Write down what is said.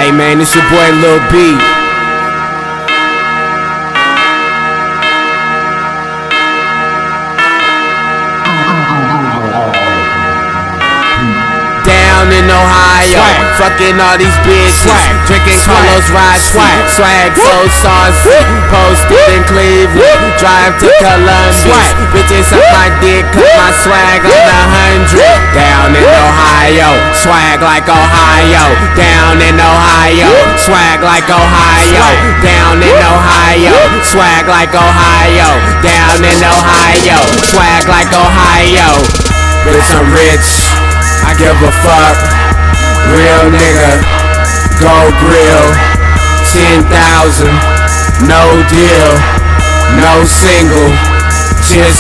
Hey man, it's your boy Lil B. Down in Ohio, fucking all these bitches, drinking Carlos Rossi, swag so saucy, posted in Cleveland, drive to Columbus, bitches suck my dick, cut my swag on 100. Down in Ohio, swag like Ohio. Down in Ohio, swag like Ohio. Down in Ohio, swag like Ohio. Down in Ohio, swag like Ohio. Bitch, I'm rich, I give a fuck. Real nigga, go grill. 10,000, no deal, no single, just